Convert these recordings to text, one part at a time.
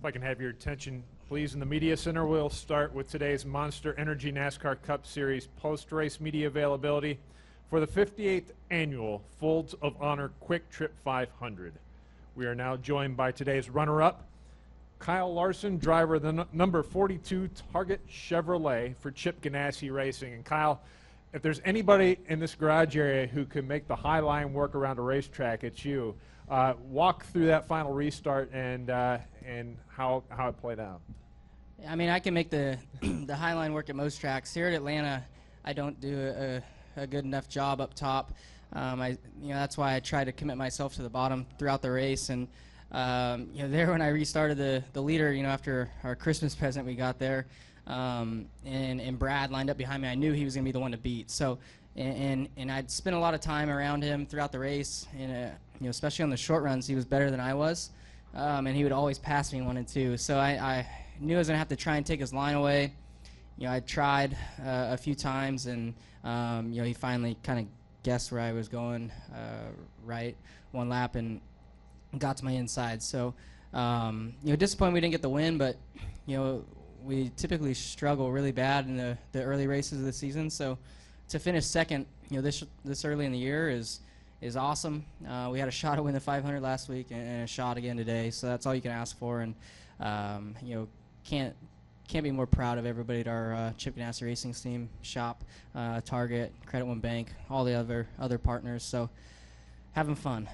If I can have your attention, please, in the Media Center, we'll start with today's Monster Energy NASCAR Cup Series post-race media availability for the 58th Annual Folds of Honor Quick Trip 500. We are now joined by today's runner-up, Kyle Larson, driver of the number 42 Target Chevrolet for Chip Ganassi Racing. And Kyle, if there's anybody in this garage area who can make the high line work around a racetrack, it's you. Walk through that final restart and how it played out. I mean, I can make the the high line work at most tracks. Here at Atlanta, I don't do a good enough job up top. That's why I try to commit myself to the bottom throughout the race. And there when I restarted the leader, after our Christmas present we got there, and Brad lined up behind me, I knew he was going to be the one to beat. So, and I'd spent a lot of time around him throughout the race, and especially on the short runs, he was better than I was, and he would always pass me 1 and 2. So I knew I was going to have to try and take his line away. I tried a few times, and he finally kind of guessed where I was going right one lap and got to my inside. So disappointed we didn't get the win, but we typically struggle really bad in the early races of the season. So to finish second, this early in the year is awesome. We had a shot to win the 500 last week and a shot again today. So that's all you can ask for, and can't be more proud of everybody at our Chip Ganassi Racing team, shop, Target, Credit One Bank, all the other partners. So having fun.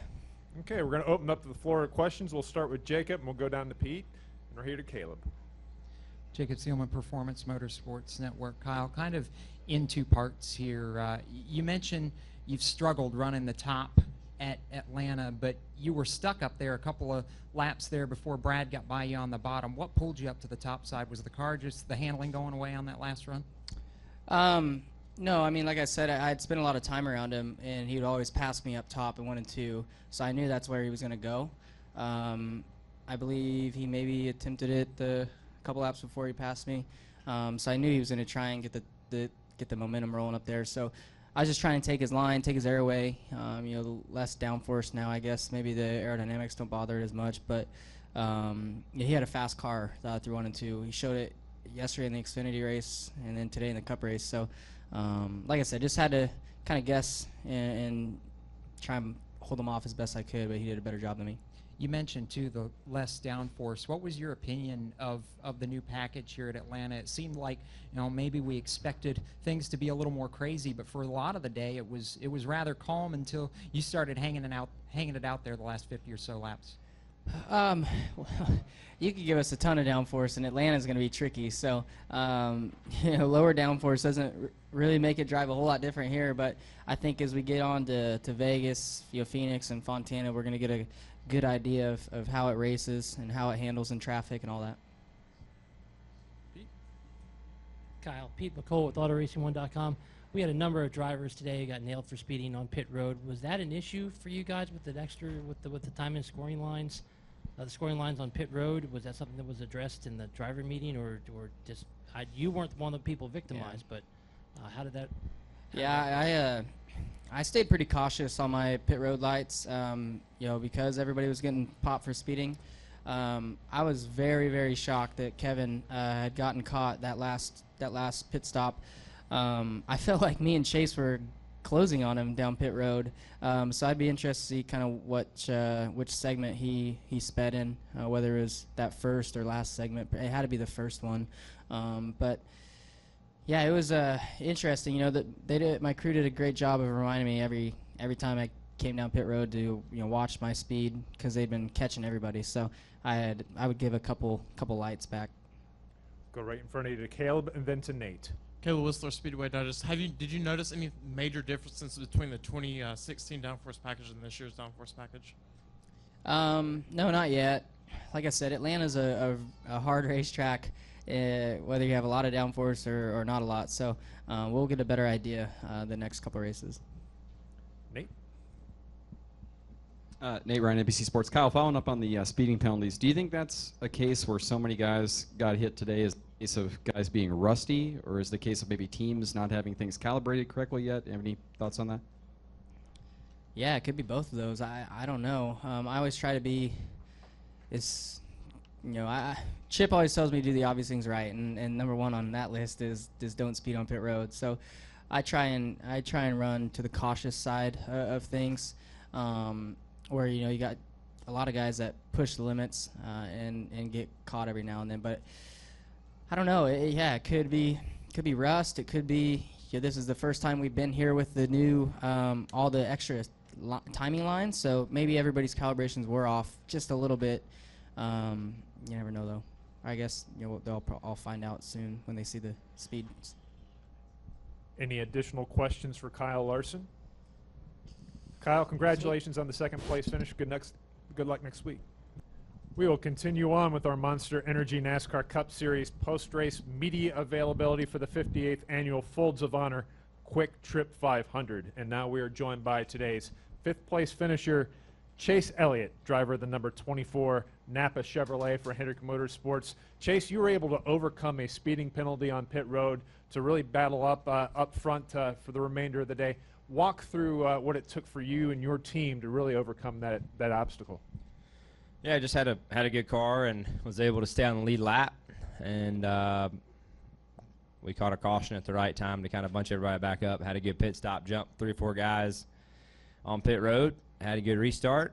Okay, we're going to open up to the floor of questions. We'll start with Jacob, and we'll go down to Pete, and we're here to Caleb. Jacob Seelman, Performance Motorsports Network. Kyle, kind of in two parts here. You mentioned you've struggled running the top at Atlanta, but you were stuck up there a couple of laps there before Brad got by you on the bottom. What pulled you up to the top side? Was the car just the handling going away on that last run? No, I mean, like I said, I'd spent a lot of time around him, and he would always pass me up top in 1 and 2, so I knew that's where he was going to go. I believe he maybe attempted it a couple laps before he passed me, so I knew he was going to try and get the momentum rolling up there. So I was just trying to take his line, take his air away. Less downforce now, I guess. Maybe the aerodynamics don't bother it as much, but he had a fast car through 1 and 2. He showed it yesterday in the Xfinity race, and then today in the Cup race. So, like I said, just had to kind of guess and try and hold him off as best I could, but he did a better job than me. You mentioned, too, the less downforce. What was your opinion of the new package here at Atlanta? It seemed like, maybe we expected things to be a little more crazy, but for a lot of the day, it was rather calm until you started hanging it out there the last 50 or so laps. Well, you could give us a ton of downforce, and Atlanta's going to be tricky. So, lower downforce doesn't really make it drive a whole lot different here. But I think as we get on to Vegas, Phoenix, and Fontana, we're going to get a good idea of how it races and how it handles in traffic and all that. Kyle, Pete McCole with AutoRacing1.com. We had a number of drivers today who got nailed for speeding on pit road. Was that an issue for you guys with the time and scoring lines? The scoring lines on pit road, was that something that was addressed in the driver meeting, or just you weren't one of the people victimized, but how did that? Yeah, I stayed pretty cautious on my pit road lights, because everybody was getting popped for speeding. I was very, very shocked that Kevin had gotten caught that last pit stop. I felt like me and Chase were closing on him down pit road, so I'd be interested to see kind of which segment he sped in, whether it was that first or last segment. It had to be the first one, but yeah, it was interesting. That my crew did a great job of reminding me every time I came down pit road to watch my speed, because they'd been catching everybody. So I would give a couple lights back. Go right in front of you to Caleb, and then to Nate. Caleb Whistler, Speedway Digest. Did you notice any major differences between the 2016 downforce package and this year's downforce package? No, not yet. Like I said, Atlanta's a hard racetrack, whether you have a lot of downforce or not a lot. So we'll get a better idea the next couple races. Nate? Nate Ryan, NBC Sports. Kyle, following up on the speeding penalties, do you think that's a case where so many guys got hit today is a case of guys being rusty, or is the case of maybe teams not having things calibrated correctly yet? Have any thoughts on that? Yeah, it could be both of those. I don't know. I always try to be as you know, Chip always tells me to do the obvious things right, and number one on that list is don't speed on pit road. So I try and run to the cautious side of things, where you know you got a lot of guys that push the limits and get caught every now and then. But I don't know. It could be rust. It could be this is the first time we've been here with the new all the extra timing lines. So maybe everybody's calibrations were off just a little bit. You never know though. I guess they'll all find out soon when they see the speeds. Any additional questions for Kyle Larson? Kyle, congratulations on the second place finish. Good luck next week. We will continue on with our Monster Energy NASCAR Cup Series post-race media availability for the 58th annual Folds of Honor Quick Trip 500. And now we are joined by today's fifth place finisher, Chase Elliott, driver of the number 24 NAPA Chevrolet for Hendrick Motorsports. Chase, you were able to overcome a speeding penalty on pit road to really battle up front for the remainder of the day. Walk through what it took for you and your team to really overcome that obstacle. Yeah, I just had a good car and was able to stay on the lead lap, and we caught a caution at the right time to kind of bunch everybody back up. Had a good pit stop, jumped 3 or 4 guys on pit road, had a good restart,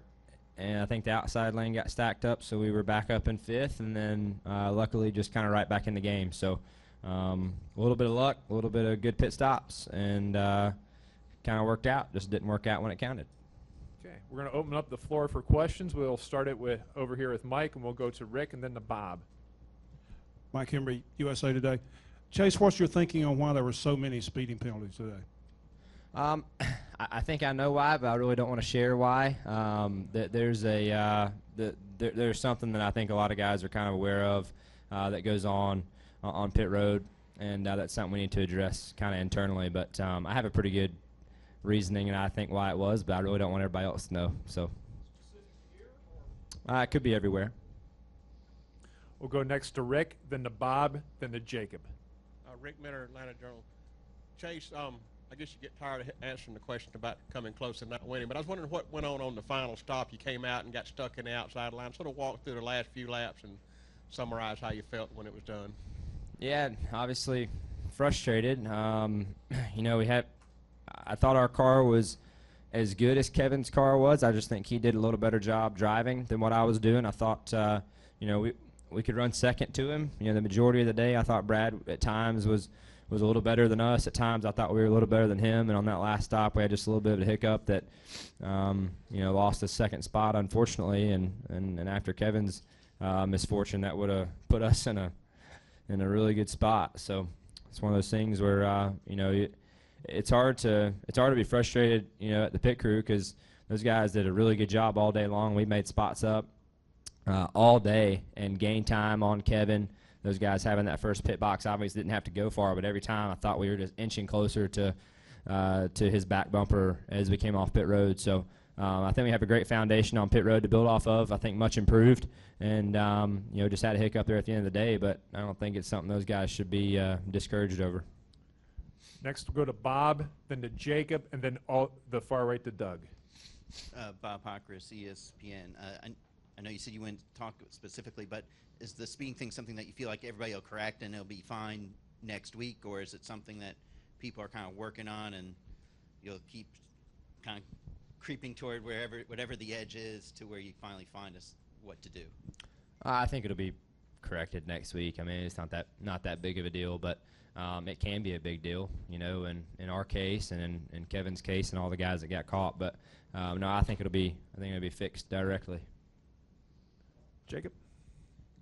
and I think the outside lane got stacked up, so we were back up in 5th, and then luckily just kind of right back in the game. So a little bit of luck, a little bit of good pit stops, and kind of worked out. Just didn't work out when it counted. Okay, we're going to open up the floor for questions. We'll start it with over here with Mike, and we'll go to Rick and then to Bob. Mike Henry, USA Today. Chase, what's your thinking on why there were so many speeding penalties today? I think I know why, but I really don't want to share why. There's something that I think a lot of guys are kind of aware of that goes on pit road, and that's something we need to address kind of internally. But I have a pretty good reasoning, and I think why it was, but I really don't want everybody else to know. So it could be everywhere. We'll go next to Rick, then to Bob, then to Jacob. Rick Miller, Atlanta Journal. Chase, I guess you get tired of answering the question about coming close and not winning, but I was wondering what went on the final stop. You came out and got stuck in the outside line. Sort of walk through the last few laps and summarize how you felt when it was done. Yeah, obviously frustrated. I thought our car was as good as Kevin's car was. I just think he did a little better job driving than what I was doing. I thought, we could run second to him. The majority of the day, I thought Brad at times was a little better than us. At times, I thought we were a little better than him. And on that last stop, we had just a little bit of a hiccup that, lost his second spot, unfortunately. And after Kevin's misfortune, that would have put us in a really good spot. So it's one of those things where, it's hard to be frustrated, at the pit crew, because those guys did a really good job all day long. We made spots up all day and gained time on Kevin. Those guys having that first pit box obviously didn't have to go far, but every time I thought we were just inching closer to his back bumper as we came off pit road. So I think we have a great foundation on pit road to build off of. I think much improved, and just had a hiccup there at the end of the day, but I don't think it's something those guys should be discouraged over. Next, we'll go to Bob, then to Jacob, and then all the far right to Doug. Bob Pockris, ESPN. I know you said you wouldn't talk specifically, but is the speeding thing something that you feel like everybody will correct and it'll be fine next week, or is it something that people are kind of working on and you'll keep kind of creeping toward whatever the edge is to where you finally find us what to do? I think it'll be corrected next week. I mean, it's not that big of a deal, but it can be a big deal, in our case and in Kevin's case and all the guys that got caught. But no, I think it'll be fixed directly. Jacob.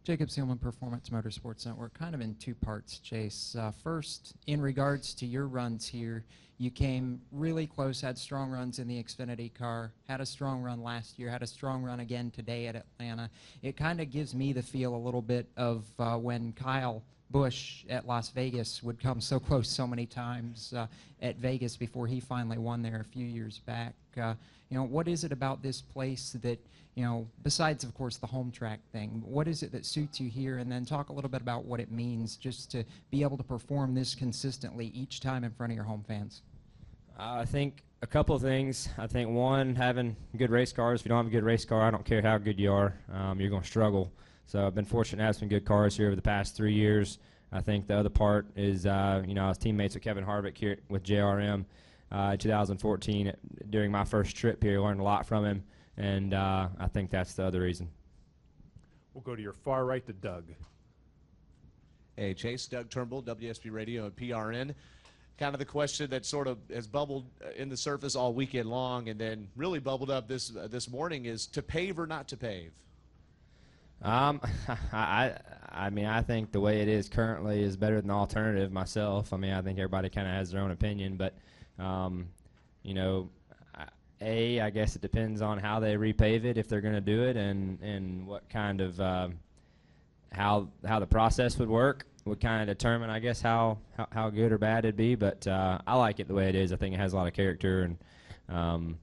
Jacob Seelman, Performance Motorsports Network. Kind of in 2 parts, Chase. First, in regards to your runs here, you came really close, had strong runs in the Xfinity car, had a strong run last year, had a strong run again today at Atlanta. It kind of gives me the feel a little bit of when Kyle Busch at Las Vegas would come so close so many times at Vegas before he finally won there a few years back. What is it about this place that, besides, of course, the home track thing, what is it that suits you here? And then talk a little bit about what it means just to be able to perform this consistently each time in front of your home fans. I think A couple of things. I think one, having good race cars. If you don't have a good race car, I don't care how good you are, you're going to struggle. So I've been fortunate to have some good cars here over the past 3 years. I think the other part is, I was teammates with Kevin Harvick here with JRM 2014 during my first trip here. Learned a lot from him, and I think that's the other reason. We'll go to your far right to Doug. Hey, Chase, Doug Turnbull, WSB Radio and PRN. Kind of the question that sort of has bubbled in the surface all weekend long and then really bubbled up this morning is to pave or not to pave? I mean, I think the way it is currently is better than the alternative myself. I mean, I think everybody kind of has their own opinion, but, I guess it depends on how they repave it, if they're going to do it, and what kind of how the process would work would kind of determine, I guess, how good or bad it'd be. But I like it the way it is. I think it has a lot of character, and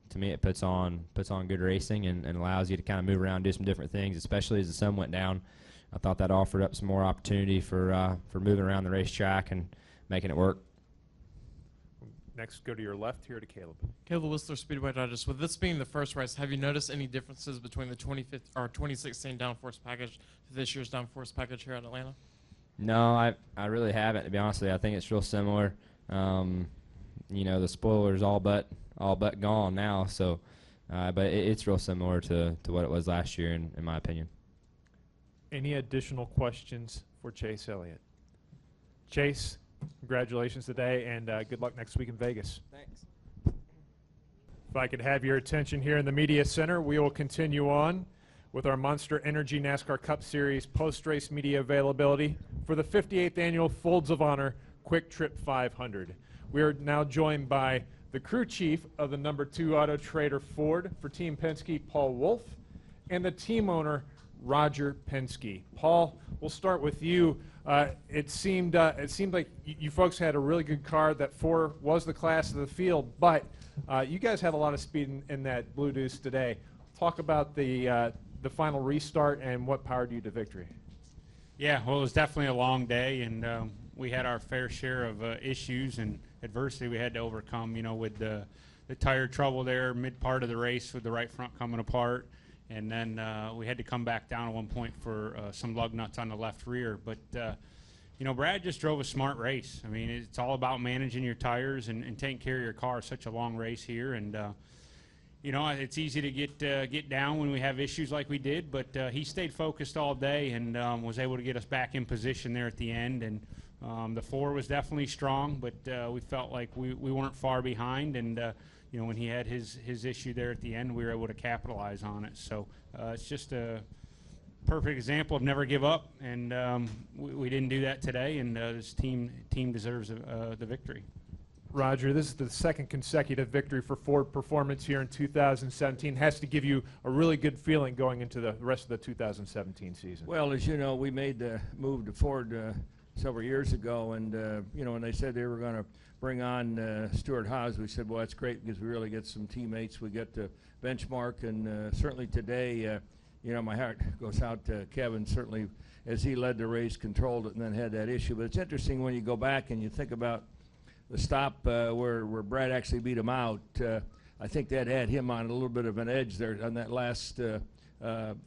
to me, it puts on good racing and allows you to kind of move around, do some different things, especially as the sun went down. I thought that offered up some more opportunity for moving around the racetrack and making it work. Next, go to your left here to Caleb. Caleb Whistler, Speedway Digest. With this being the first race, have you noticed any differences between the 2016 downforce package to this year's downforce package here in Atlanta? No, I really haven't, to be honest with you. I think it's real similar. The spoiler's all but gone now, so but it's real similar to what it was last year, in my opinion. Any additional questions for Chase Elliott? Chase, congratulations today, and good luck next week in Vegas. Thanks. If I could have your attention here in the Media Center, we will continue on with our Monster Energy NASCAR Cup Series post-race media availability for the 58th Annual Folds of Honor Quick Trip 500. We are now joined by the crew chief of the number 2 Autotrader Ford for Team Penske, Paul Wolfe, and the team owner, Roger Penske. Paul, we'll start with you. It seemed like you folks had a really good car. That 4 was the class of the field, but you guys had a lot of speed in that Blue Deuce today. Talk about the final restart and what powered you to victory. Yeah, well, it was definitely a long day, and we had our fair share of issues and adversity we had to overcome, with the tire trouble there mid part of the race with the right front coming apart. And then we had to come back down at one point for some lug nuts on the left rear. But, Brad just drove a smart race. I mean, it's all about managing your tires and taking care of your car. It's such a long race here. And, it's easy to get down when we have issues like we did. But he stayed focused all day and was able to get us back in position there at the end. And the 4 was definitely strong, but we felt like we weren't far behind. And, when he had his issue there at the end, we were able to capitalize on it. So it's just a perfect example of never give up, and we didn't do that today, and this team deserves the victory. Roger, this is the second consecutive victory for Ford Performance here in 2017. Has to give you a really good feeling going into the rest of the 2017 season. Well, as you know, we made the move to Ford several years ago, and when they said they were going to bring on Stuart Haas, we said, well, that's great because we really get some teammates. We get to benchmark, and certainly today, my heart goes out to Kevin. Certainly, as he led the race, controlled it, and then had that issue. But it's interesting when you go back and you think about the stop where Brad actually beat him out. I think that had him on a little bit of an edge there on that last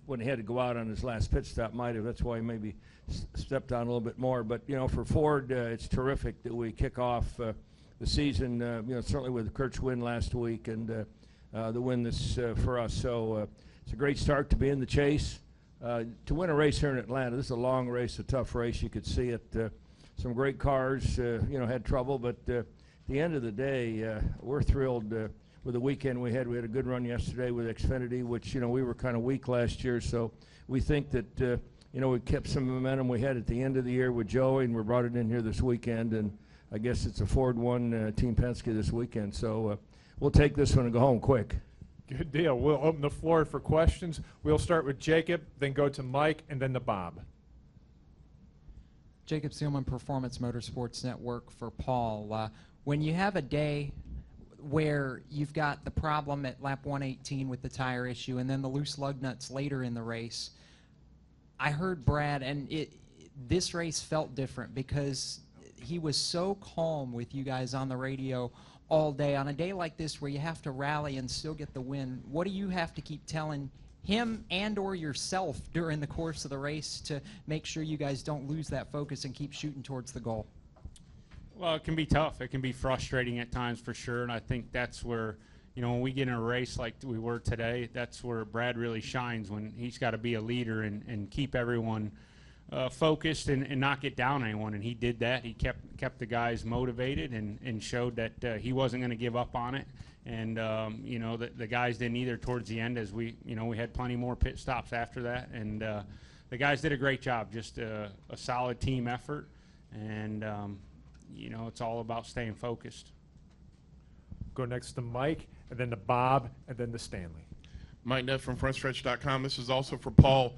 when he had to go out on his last pit stop. That's why he maybe stepped on a little bit more. But for Ford, it's terrific that we kick off the season. Certainly with Kurt's win last week and the win this for us. So it's a great start to be in the chase. To win a race here in Atlanta, this is a long race, a tough race. You could see it. Some great cars, had trouble, but at the end of the day, we're thrilled with the weekend we had. We had a good run yesterday with Xfinity, which we were kind of weak last year. So we think that we kept some momentum we had at the end of the year with Joey, and we brought it in here this weekend. And I guess it's a Ford 1 Team Penske this weekend. So we'll take this one and go home quick. Good deal. We'll open the floor for questions. We'll start with Jacob, then go to Mike, and then to Bob. Jacob Seelman, Performance Motorsports Network for Paul. When you have a day where you've got the problem at lap 118 with the tire issue and then the loose lug nuts later in the race, I heard Brad, and this race felt different because he was so calm with you guys on the radio all day. On a day like this where you have to rally and still get the win, what do you have to keep telling him and or yourself during the course of the race to make sure you guys don't lose that focus and keep shooting towards the goal? Well, it can be tough. It can be frustrating at times for sure, and I think that's where, you know, when we get in a race like we were today, that's where Brad really shines, when he's got to be a leader and keep everyone focused and not get down anyone, and he did that. He kept the guys motivated and showed that he wasn't going to give up on it. And you know, the guys didn't either towards the end, as we had plenty more pit stops after that, and the guys did a great job. Just a solid team effort, and you know, it's all about staying focused. Go next to Mike, and then to Bob, and then to Stanley. Mike Nutt from frontstretch.com. This is also for Paul.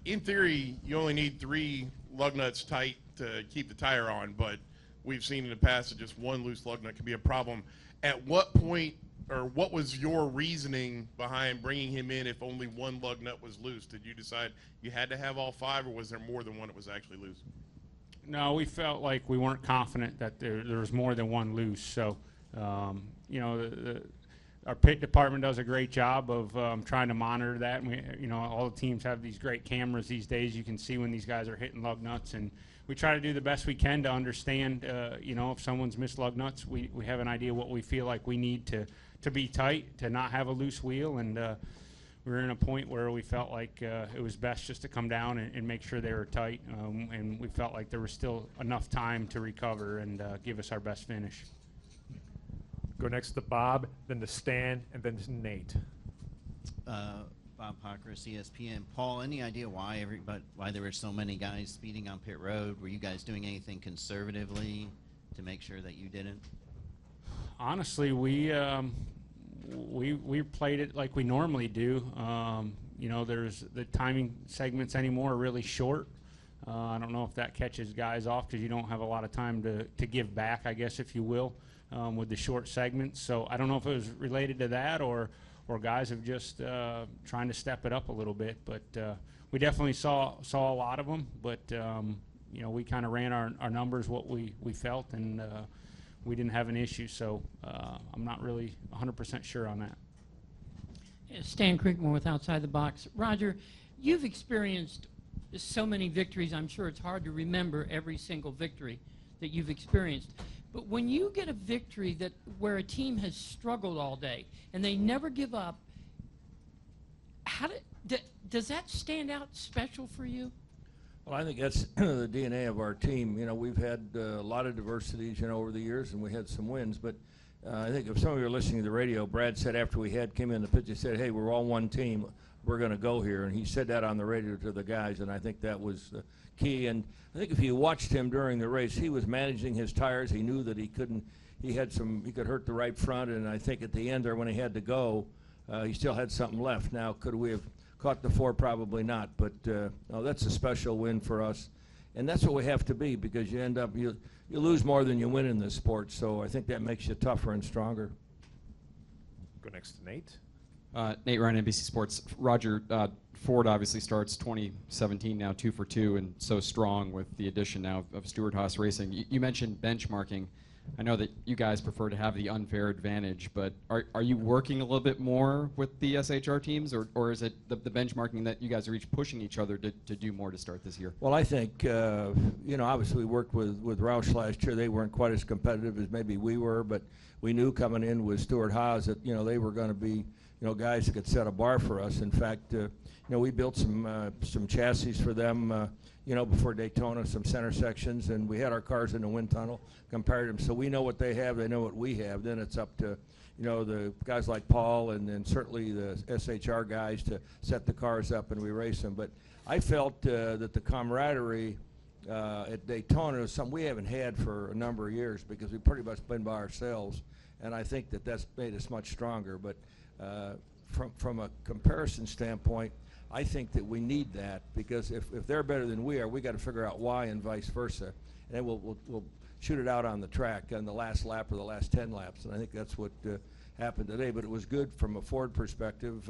In theory, you only need 3 lug nuts tight to keep the tire on, but we've seen in the past that just one loose lug nut can be a problem. At what point, or what was your reasoning behind bringing him in if only one lug nut was loose? Did you decide you had to have all 5, or was there more than one that was actually loose? No, we felt like we weren't confident that there was more than one loose. So, you know, our pit department does a great job of trying to monitor that. And we, you know, all the teams have these great cameras these days. You can see when these guys are hitting lug nuts, and we try to do the best we can to understand, you know, if someone's missed lug nuts, we have an idea what we feel like we need to be tight, to not have a loose wheel, and we were in a point where we felt like it was best just to come down and make sure they were tight, and we felt like there was still enough time to recover and give us our best finish. Go next to Bob, then to Stan, and then to Nate. Bob Pockris, ESPN. Paul, any idea why there were so many guys speeding on pit road? Were you guys doing anything conservatively to make sure that you didn't? Honestly, we played it like we normally do. You know, there's the timing segments anymore are really short. I don't know if that catches guys off because you don't have a lot of time to give back, I guess, if you will, with the short segments. So I don't know if it was related to that or guys have just trying to step it up a little bit. But we definitely saw a lot of them. But you know, we kind of ran our numbers, what we felt, and we didn't have an issue. So I'm not really 100% sure on that. Stan Kriegman with Outside the Box. Roger, you've experienced so many victories, I'm sure it's hard to remember every single victory that you've experienced. But when you get a victory where a team has struggled all day and they never give up, does that stand out special for you? Well, I think that's the DNA of our team. You know, we've had a lot of diversities, you know, over the years, and we had some wins. But I think if some of you are listening to the radio, Brad said after we came in the pitch, he said, "Hey, we're all one team. We're going to go here." And he said that on the radio to the guys, and I think that was key. And I think if you watched him during the race, he was managing his tires. He knew that he could hurt the right front, and I think at the end there when he had to go, he still had something left. Now, could we have caught the 4? Probably not, but no, that's a special win for us. And that's what we have to be, because you end up, you lose more than you win in this sport, so I think that makes you tougher and stronger. Go next to Nate. Nate Ryan, NBC Sports. Roger, Ford obviously starts 2017 now 2 for 2 and so strong with the addition now of Stewart-Haas Racing. You mentioned benchmarking. I know that you guys prefer to have the unfair advantage, but are you working a little bit more with the SHR teams, or is it the benchmarking that you guys are each pushing each other to do more to start this year? Well, I think, you know, obviously we worked with Roush last year. They weren't quite as competitive as maybe we were, but we knew coming in with Stewart-Haas that, you know, they were going to be, you know, guys that could set a bar for us. In fact, you know, we built some chassis for them, you know, before Daytona, some center sections, and we had our cars in the wind tunnel, compared them. So we know what they have, they know what we have. Then it's up to, you know, the guys like Paul and then certainly the SHR guys to set the cars up and we race them. But I felt that the camaraderie at Daytona is something we haven't had for a number of years, because we've pretty much been by ourselves, and I think that that's made us much stronger. But from a comparison standpoint, I think that we need that, because if they're better than we are, we got to figure out why and vice versa, and then we'll shoot it out on the track on the last lap or the last 10 laps, and I think that's what happened today. But it was good from a Ford perspective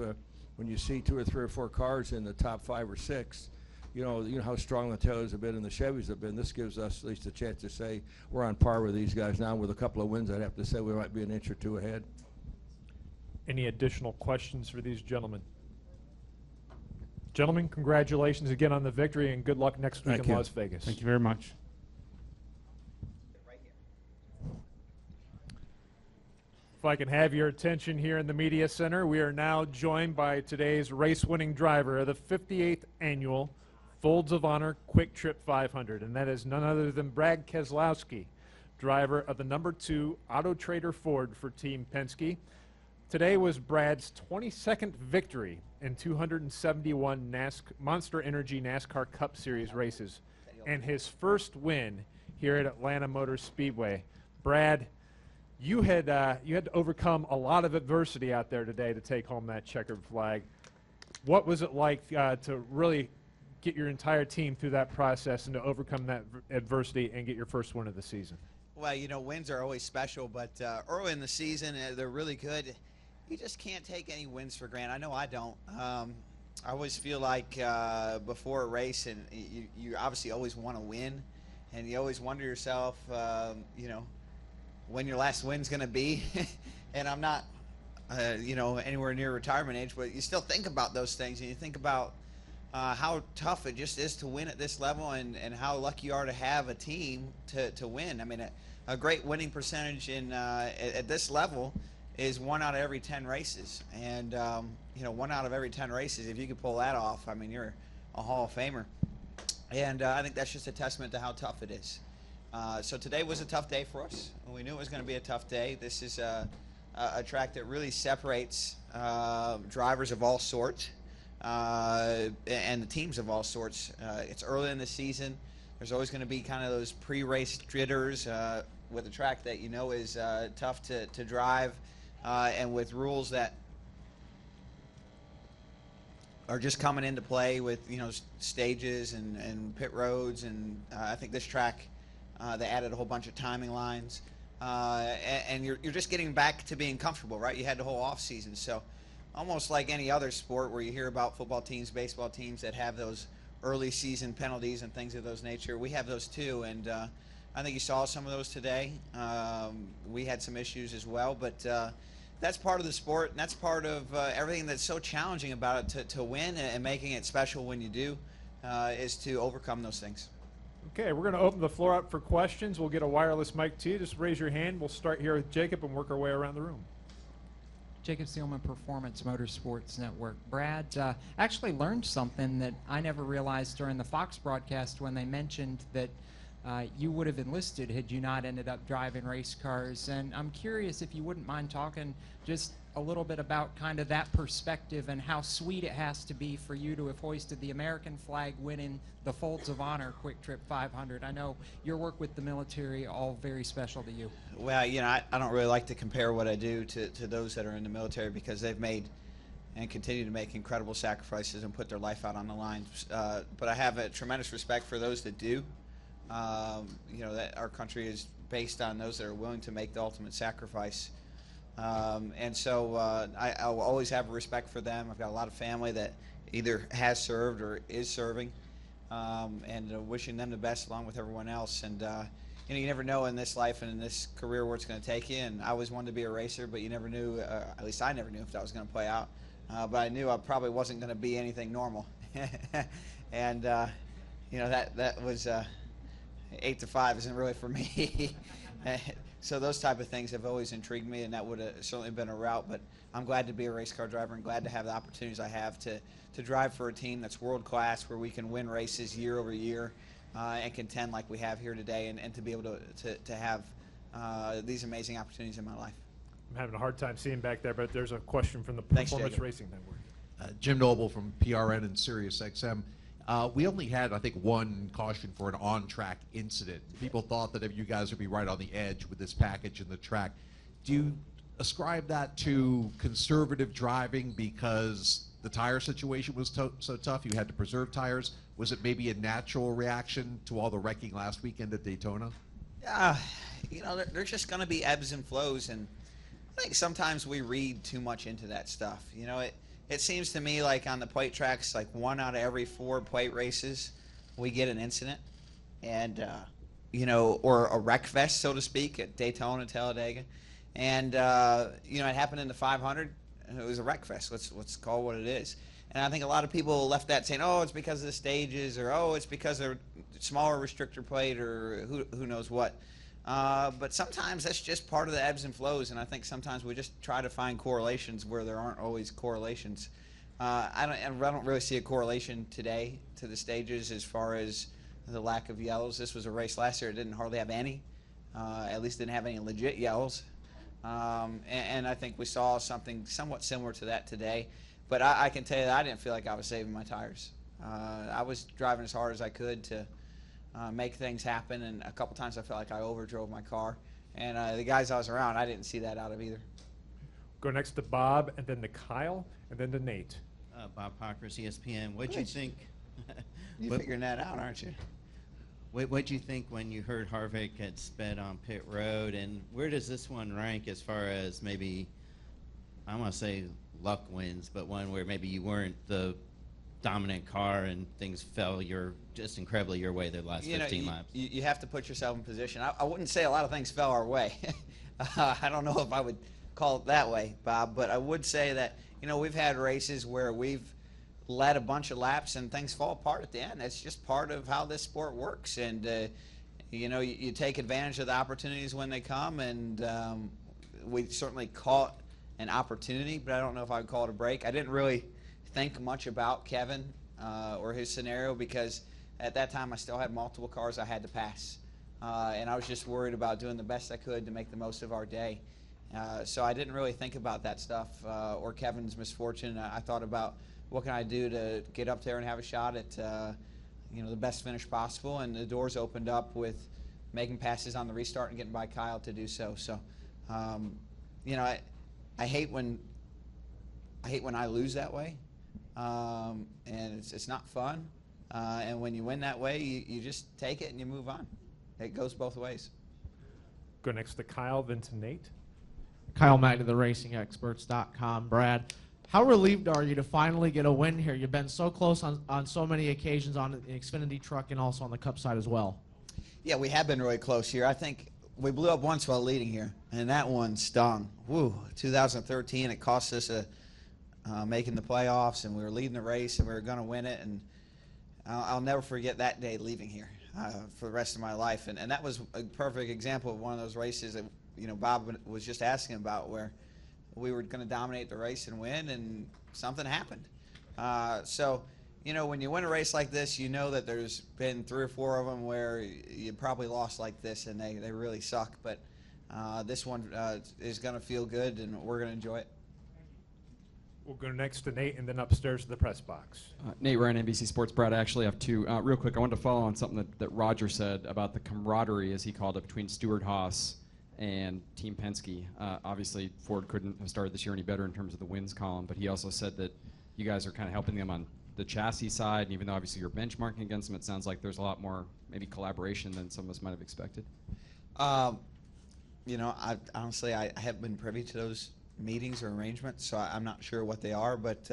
when you see 2 or 3 or 4 cars in the top 5 or 6. you know how strong the Taylors have been and the Chevys have been. This gives us at least a chance to say we're on par with these guys now. With a couple of wins, I'd have to say we might be an inch or two ahead. Any additional questions for these gentlemen? Gentlemen, congratulations again on the victory, and good luck next week Thank in you. Las Vegas. Thank you very much. If I can have your attention here in the media center, we are now joined by today's race-winning driver of the 58th annual Folds of Honor Quick Trip 500, and that is none other than Brad Keselowski, driver of the #2 Autotrader Ford for Team Penske. Today was Brad's 22nd victory in 271 Monster Energy NASCAR Cup Series races, and his first win here at Atlanta Motor Speedway. Brad, you had to overcome a lot of adversity out there today to take home that checkered flag. What was it like to really get your entire team through that process and to overcome that adversity and get your first win of the season? Well, you know, wins are always special, but early in the season, they're really good. You just can't take any wins for granted. I know I don't. I always feel like before a race, and you obviously always want to win, and you always wonder yourself, you know, when your last win's going to be. And I'm not, you know, anywhere near retirement age, but you still think about those things, and you think about how tough it just is to win at this level, and how lucky you are to have a team to win. I mean, a great winning percentage at this level is 1 out of every 10 races. And, you know, 1 out of every 10 races, if you could pull that off, I mean, you're a Hall of Famer. And I think that's just a testament to how tough it is. So today was a tough day for us. We knew it was going to be a tough day. This is a track that really separates drivers of all sorts and the teams of all sorts. It's early in the season. There's always going to be kind of those pre-race jitters with a track that you know is tough to drive, and with rules that are just coming into play with, you know, stages and pit roads. And I think this track, they added a whole bunch of timing lines, and you're just getting back to being comfortable, right? You had the whole off season, so almost like any other sport where you hear about football teams, baseball teams that have those early season penalties and things of those nature. We have those too, and I think you saw some of those today. We had some issues as well, but that's part of the sport, and that's part of everything that's so challenging about it to win and making it special when you do, is to overcome those things. Okay, we're going to open the floor up for questions. We'll get a wireless mic to you. Just raise your hand. We'll start here with Jacob and work our way around the room. Jacob Seelman, Performance Motorsports Network. Brad, actually learned something that I never realized during the Fox broadcast when they mentioned that you would have enlisted had you not ended up driving race cars. And I'm curious if you wouldn't mind talking just a little bit about kind of that perspective and how sweet it has to be for you to have hoisted the American flag winning the Folds of Honor Quick Trip 500. I know your work with the military all very special to you. Well, you know, I don't really like to compare what I do to those that are in the military, because they've made and continue to make incredible sacrifices and put their life out on the line. But I have a tremendous respect for those that do. You know, that our country is based on those that are willing to make the ultimate sacrifice. And so I will always have respect for them. I've got a lot of family that either has served or is serving, and wishing them the best along with everyone else. And you know, you never know in this life and in this career where it's going to take you. And I always wanted to be a racer, but you never knew, at least I never knew if that was going to play out. But I knew I probably wasn't going to be anything normal. And you know, that was 8 to 5 isn't really for me. So those type of things have always intrigued me, and that would have certainly been a route. But I'm glad to be a race car driver and glad to have the opportunities I have to drive for a team that's world class, where we can win races year over year and contend like we have here today, and to be able to have these amazing opportunities in my life. I'm having a hard time seeing back there, but there's a question from the Thanks, Performance Jacob. Racing Network. Jim Noble from PRN and Sirius XM. We only had, I think, one caution for an on-track incident. People thought that if you guys would be right on the edge with this package and the track. Do you ascribe that to conservative driving because the tire situation was so tough, you had to preserve tires? Was it maybe a natural reaction to all the wrecking last weekend at Daytona? You know, there's just going to be ebbs and flows, and I think sometimes we read too much into that stuff. You know, it seems to me like on the plate tracks, like 1 out of every 4 plate races, we get an incident, and or a wreck fest, so to speak, at Daytona, Talladega, and it happened in the 500. It was a wreck fest. Let's call it what it is. And I think a lot of people left that saying, oh, it's because of the stages, or oh, it's because of smaller restrictor plate, or who knows what. But sometimes that's just part of the ebbs and flows, and I think sometimes we just try to find correlations where there aren't always correlations. I don't really see a correlation today to the stages as far as the lack of yellows. This was a race last year; it didn't hardly have any. At least didn't have any legit yellows. And I think we saw something somewhat similar to that today. But I can tell you that I didn't feel like I was saving my tires. I was driving as hard as I could to make things happen, and a couple times I felt like I overdrove my car. And the guys I was around, I didn't see that out of either. Go next to Bob, and then to Kyle, and then to Nate. Bob Pockris, ESPN. What'd you think? You're figuring that out, aren't you? What'd you think when you heard Harvick had sped on pit road, and where does this one rank as far as maybe, I don't want to say luck wins, but one where maybe you weren't the dominant car and things fell just incredibly your way the last 15 laps? You have to put yourself in position. I wouldn't say a lot of things fell our way. I don't know if I would call it that way, Bob, but I would say that, we've had races where we've led a bunch of laps and things fall apart at the end. That's just part of how this sport works. And, you take advantage of the opportunities when they come, and we certainly caught an opportunity, but I don't know if I would call it a break. I didn't really think much about Kevin or his scenario because at that time I still had multiple cars I had to pass. And I was just worried about doing the best I could to make the most of our day. So I didn't really think about that stuff or Kevin's misfortune. I thought about what can I do to get up there and have a shot at the best finish possible, and the doors opened up with making passes on the restart and getting by Kyle to do so. So, I hate when I lose that way, and it's not fun. And when you win that way, you just take it and you move on. It goes both ways. Go next to Kyle, then to Nate. Kyle Magda, the RacingExperts.com. Brad, how relieved are you to finally get a win here? You've been so close on so many occasions on the Xfinity truck and also on the Cup side as well. Yeah, we have been really close here. I think we blew up once while leading here, and that one stung. Woo, 2013, it cost us making the playoffs, and we were leading the race, and we were going to win it, and I'll never forget that day leaving here for the rest of my life. And that was a perfect example of one of those races that Bob was just asking about, where we were going to dominate the race and win, and something happened. So, when you win a race like this, you know that there's been 3 or 4 of them where you probably lost like this, and they really suck. But this one is going to feel good, and we're going to enjoy it. We'll go next to Nate, and then upstairs to the press box. Nate Ryan, NBC Sports. Brad, I actually have 2. Real quick, I wanted to follow on something that Roger said about the camaraderie, as he called it, between Stewart-Haas and Team Penske. Obviously, Ford couldn't have started this year any better in terms of the wins column, but he also said that you guys are kind of helping them on the chassis side, and even though obviously you're benchmarking against them, it sounds like there's a lot more maybe collaboration than some of us might have expected. I honestly haven't been privy to those meetings or arrangements, so I'm not sure what they are, but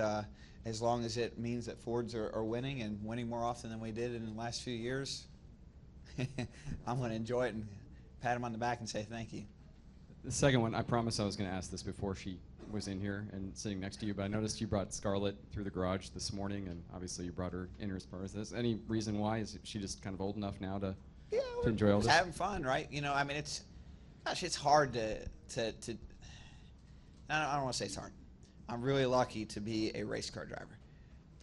as long as it means that Fords are winning and winning more often than we did in the last few years, I'm going to enjoy it and pat him on the back and say thank you. The second one, I promise I was going to ask this before she was in here and sitting next to you, but I noticed you brought Scarlett through the garage this morning, and obviously you brought her in here as far as this. Any reason why? Is she just kind of old enough now to enjoy all this? Having fun, right? It's hard to I don't want to say it's hard. I'm really lucky to be a race car driver,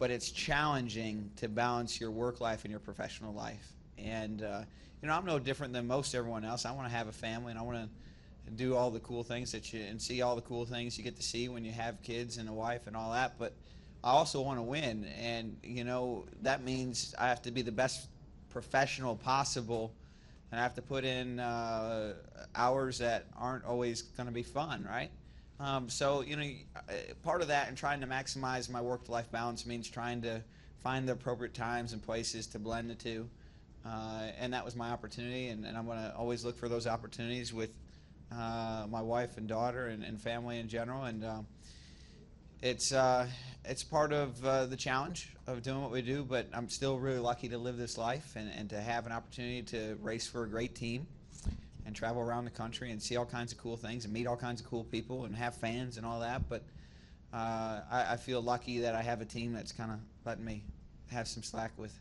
but it's challenging to balance your work life and your professional life. And I'm no different than most everyone else. I want to have a family, and I want to do all the cool things and see all the cool things you get to see when you have kids and a wife and all that. But I also want to win, and that means I have to be the best professional possible, and I have to put in hours that aren't always going to be fun, right? So part of that and trying to maximize my work-life balance means trying to find the appropriate times and places to blend the two. And that was my opportunity, and I'm going to always look for those opportunities with my wife and daughter and family in general. And it's part of the challenge of doing what we do, but I'm still really lucky to live this life and to have an opportunity to race for a great team and travel around the country and see all kinds of cool things and meet all kinds of cool people and have fans and all that. But I feel lucky that I have a team that's kind of letting me have some slack with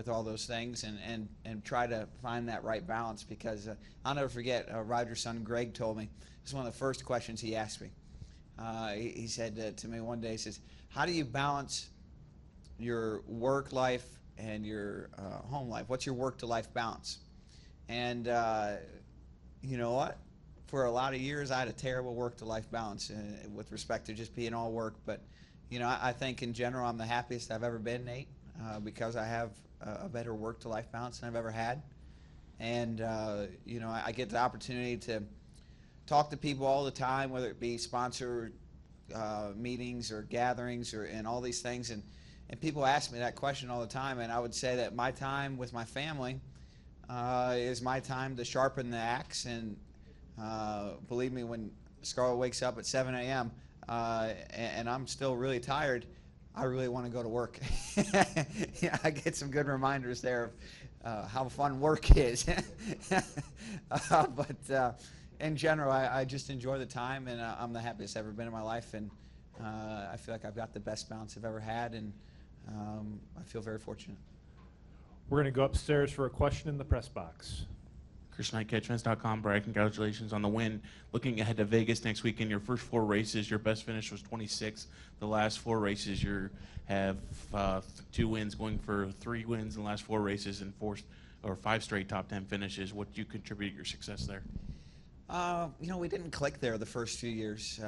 all those things and try to find that right balance, because I'll never forget, Roger's son Greg told me, this is one of the first questions he asked me. He said to me one day, he says, how do you balance your work life and your home life? What's your work to life balance? And you know what? For a lot of years, I had a terrible work to life balance with respect to just being all work. But, you know, I think in general, I'm the happiest I've ever been, Nate, because I have a better work to life balance than I've ever had. And, you know, I get the opportunity to talk to people all the time, whether it be sponsor meetings or gatherings and all these things. And people ask me that question all the time. And I would say that my time with my family is my time to sharpen the axe. And believe me, when Scarlett wakes up at 7 a.m. And I'm still really tired, I really want to go to work. Yeah, I get some good reminders there of how fun work is. But in general, I just enjoy the time, and I'm the happiest I've ever been in my life. And I feel like I've got the best balance I've ever had, and I feel very fortunate. We're going to go upstairs for a question in the press box. Chris Knight, catchfence.com. Brad, congratulations on the win. Looking ahead to Vegas next week, in your first 4 races, your best finish was 26th. The last 4 races, you have 2 wins, going for 3 wins in the last 4 races and 5 straight top 10 finishes. What do you contribute your success there? You know, we didn't click there the first few years.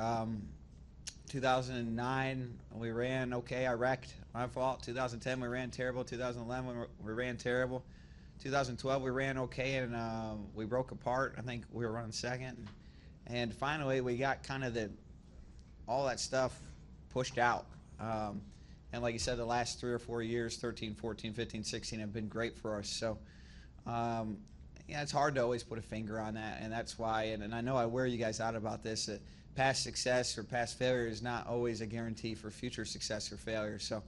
2009, we ran okay. I wrecked. My fault. 2010, we ran terrible. 2011, we ran terrible. 2012, we ran okay, and we broke apart. I think we were running second. And finally, we got kind of all that stuff pushed out. And like you said, the last 3 or 4 years, 13, 14, 15, 16, have been great for us. So, yeah, it's hard to always put a finger on that, and that's why, and I know I wear you guys out about this, that past success or past failure is not always a guarantee for future success or failure. So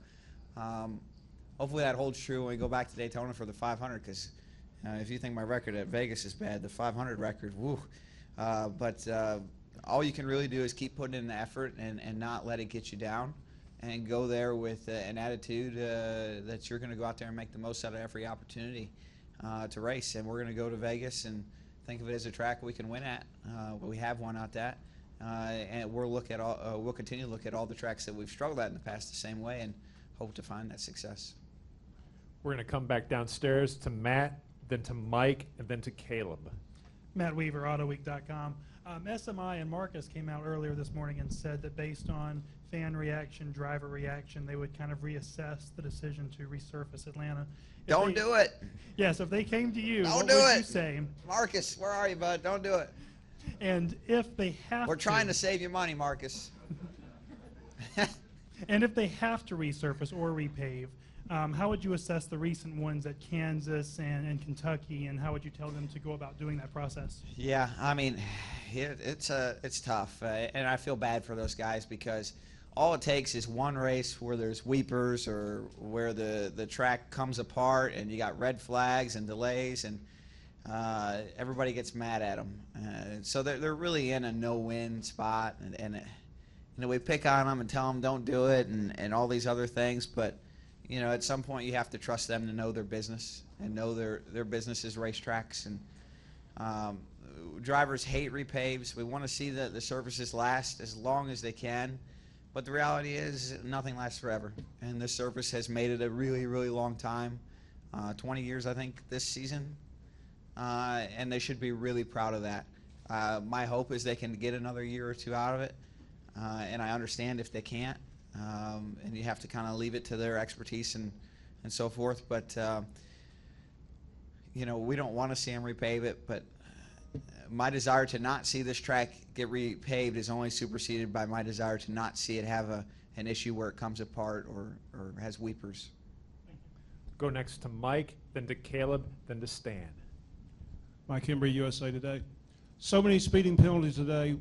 hopefully that holds true when we go back to Daytona for the 500, because if you think my record at Vegas is bad, the 500 record, woo. But all you can really do is keep putting in the effort and not let it get you down, and go there with an attitude that you're going to go out there and make the most out of every opportunity to race. And we're going to go to Vegas and think of it as a track we can win at. We have won at that, and we'll continue to look at all the tracks that we've struggled at in the past the same way, and hope to find that success. We're going to come back downstairs to Matt, then to Mike, and then to Caleb. Matt Weaver, AutoWeek.com. SMI and Marcus came out earlier this morning and said that based on fan reaction, driver reaction, they would kind of reassess the decision to resurface Atlanta. Don't do it. Yes, if they came to you, Don't what do would it. you say? Marcus, where are you, bud? Don't do it. And if they have We're trying to save you money, Marcus. And if they have to resurface or repave, how would you assess the recent ones at Kansas and Kentucky, and how would you tell them to go about doing that process? Yeah, I mean, it's tough, and I feel bad for those guys, because all it takes is one race where there's weepers or where the track comes apart and you got red flags and delays, and everybody gets mad at them. So they're really in a no-win spot, and we pick on them and tell them don't do it and all these other things, but you know, at some point you have to trust them to know their business and know their business is racetracks. And drivers hate repaves. We want to see the surfaces last as long as they can, but the reality is nothing lasts forever, and this surface has made it a really, really long time, 20 years I think this season, and they should be really proud of that. My hope is they can get another year or 2 out of it, and I understand if they can't, and you have to kind of leave it to their expertise and so forth. But you know, we don't want to see them repave it, but my desire to not see this track get repaved is only superseded by my desire to not see it have an issue where it comes apart or has weepers. Go next to Mike, then to Caleb, then to Stan. Mike Hembry, USA Today. So many speeding penalties today.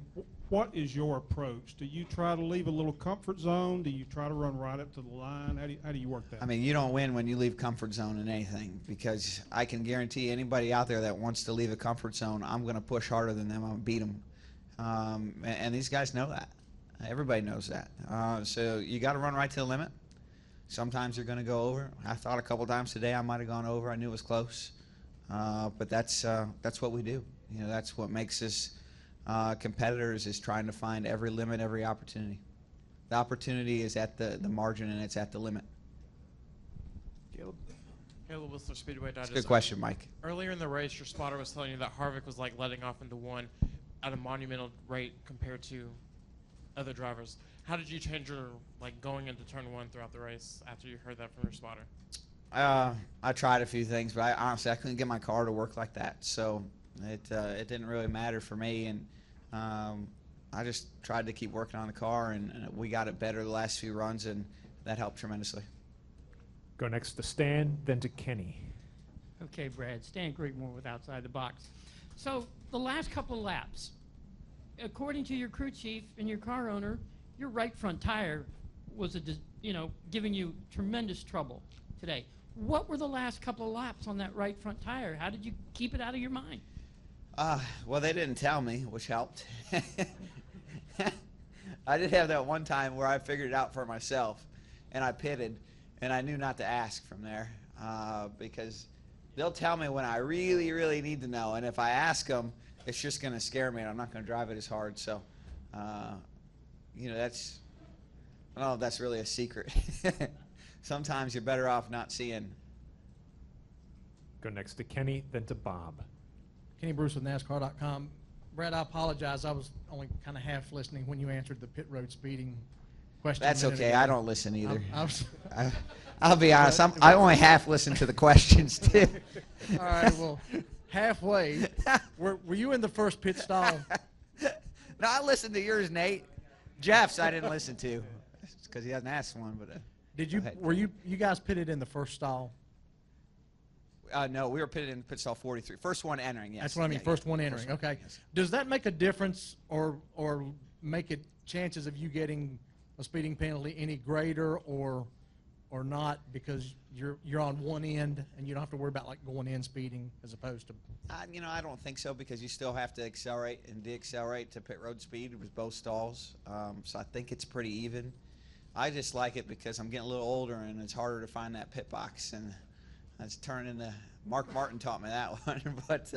What is your approach? Do you try to leave a little comfort zone? Do you try to run right up to the line? How do you work that? I mean, you don't win when you leave comfort zone in anything, because I can guarantee anybody out there that wants to leave a comfort zone, I'm going to push harder than them. I'm going to beat them. And these guys know that. Everybody knows that. So you got to run right to the limit. Sometimes you're going to go over. I thought a couple times today I might have gone over. I knew it was close. But that's what we do. You know, that's what makes us competitors, is trying to find every limit, every opportunity. The opportunity is at the margin, and it's at the limit. Caleb Whistler, Speedway Digest. Good question, Mike. Earlier in the race, your spotter was telling you that Harvick was like letting off into one at a monumental rate compared to other drivers. How did you change your going into turn one throughout the race after you heard that from your spotter? I tried a few things, but honestly I couldn't get my car to work like that, so it didn't really matter for me, and I just tried to keep working on the car, and we got it better the last few runs, and that helped tremendously. Go next to Stan, then to Kenny. Okay, Brad. Stan Creekmore with Outside the Box. So the last couple of laps, according to your crew chief and your car owner, your right front tire was giving you tremendous trouble today. What were the last couple of laps on that right front tire? How did you keep it out of your mind? Well, they didn't tell me, which helped. I did have that one time where I figured it out for myself, and I pitted, and I knew not to ask from there, because they'll tell me when I really, really need to know, and if I ask them, it's just going to scare me, and I'm not going to drive it as hard. So, that's, I don't know if that's really a secret. Sometimes you're better off not seeing. Go next to Kenny, then to Bob. Kenny Bruce with NASCAR.com. Brad, I apologize. I was only kind of half listening when you answered the pit road speeding question. That's okay. Ago. I don't listen either. I I'll be honest. I only half listen to the questions too. All right. Well, halfway. Were you in the first pit stall? No, I listened to yours, Nate. Jeff's I didn't listen to, because he hasn't asked one. But did you? Were you guys pitted in the first stall? No, we were pitted in pit stall 43. First one entering, yes. That's what I mean, first one entering. First one, Okay. yes. Does that make a difference or make it chances of you getting a speeding penalty any greater or not, because you're on one end and you don't have to worry about going in speeding as opposed to? I don't think so, because you still have to accelerate and deaccelerate to pit road speed with both stalls. So I think it's pretty even. I just like it because I'm getting a little older and it's harder to find that pit box, and that's turning into Mark Martin taught me that one. But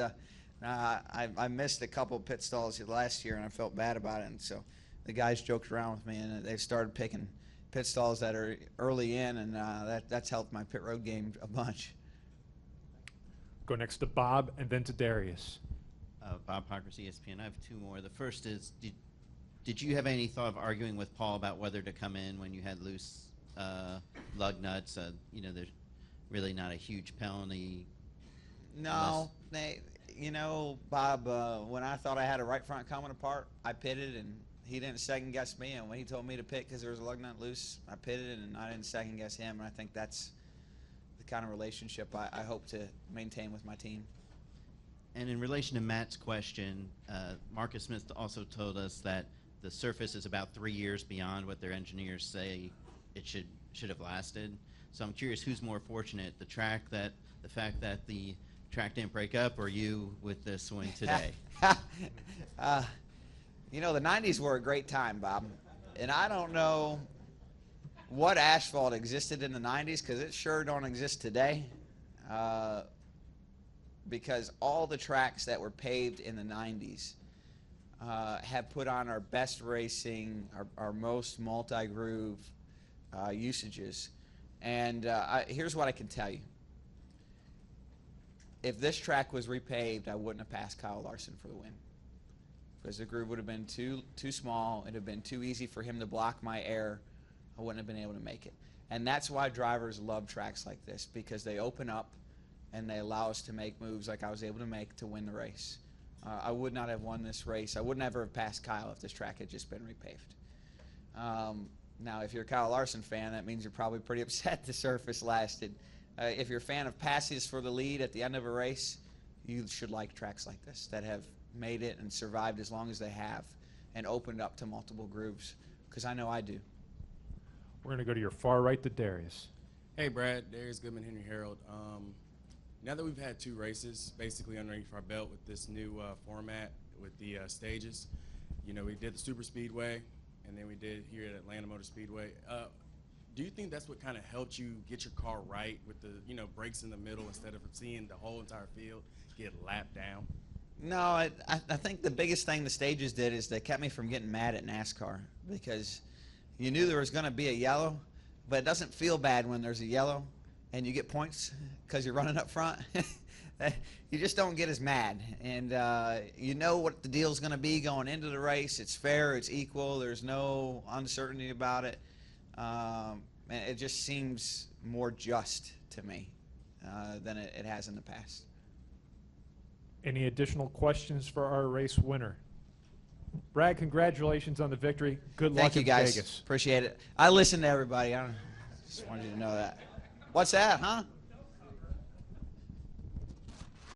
I missed a couple of pit stalls last year and I felt bad about it, and so the guys joked around with me and they've started picking pit stalls that are early in, and that's helped my pit road game a bunch. Go next to Bob, and then to Darius. Bob Parker's ESPN. I have two more. The first is, did you have any thought of arguing with Paul about whether to come in when you had loose lug nuts? There's really not a huge penalty. No, Bob, when I thought I had a right front coming apart, I pitted, and he didn't second guess me. And when he told me to pit because there was a lug nut loose, I pitted, and I didn't second guess him. And I think that's the kind of relationship I hope to maintain with my team. And in relation to Matt's question, Marcus Smith also told us that the surface is about 3 years beyond what their engineers say it should have lasted. So I'm curious, who's more fortunate, the fact that the track didn't break up, or you with the swing today? The 90s were a great time, Bob. And I don't know what asphalt existed in the 90s, because it sure don't exist today. Because all the tracks that were paved in the 90s have put on our best racing, our most multi-groove usages. And here's what I can tell you. If this track was repaved, I wouldn't have passed Kyle Larson for the win, because the groove would have been too small. It would have been too easy for him to block my air. I wouldn't have been able to make it. And that's why drivers love tracks like this, because they open up and they allow us to make moves like I was able to make to win the race. I would not have won this race. I would never have passed Kyle if this track had just been repaved. Now, if you're a Kyle Larson fan, that means you're probably pretty upset the surface lasted. If you're a fan of passes for the lead at the end of a race, you should like tracks like this that have made it and survived as long as they have. and opened up to multiple grooves, because I know I do. We're going to go to your far right to Darius. Hey, Brad. Darius Goodman, Henry Herald. Now that we've had 2 races basically underneath our belt with this new format with the stages, you know, we did the Super Speedway, and then we did here at Atlanta Motor Speedway. Do you think that's what kind of helped you get your car right with the, you know, brakes in the middle instead of seeing the whole entire field get lapped down? No, I think the biggest thing the stages did is they kept me from getting mad at NASCAR, because you knew there was going to be a yellow, but it doesn't feel bad when there's a yellow and you get points because you're running up front. You just don't get as mad, and you know what the deal's going to be going into the race. It's fair, it's equal, there's no uncertainty about it. And it just seems more just to me than it has in the past. Any additional questions for our race winner? Brad, congratulations on the victory. Good luck Thank you, in guys. Vegas. Appreciate it. I listen to everybody. I just wanted you to know that. What's that, huh?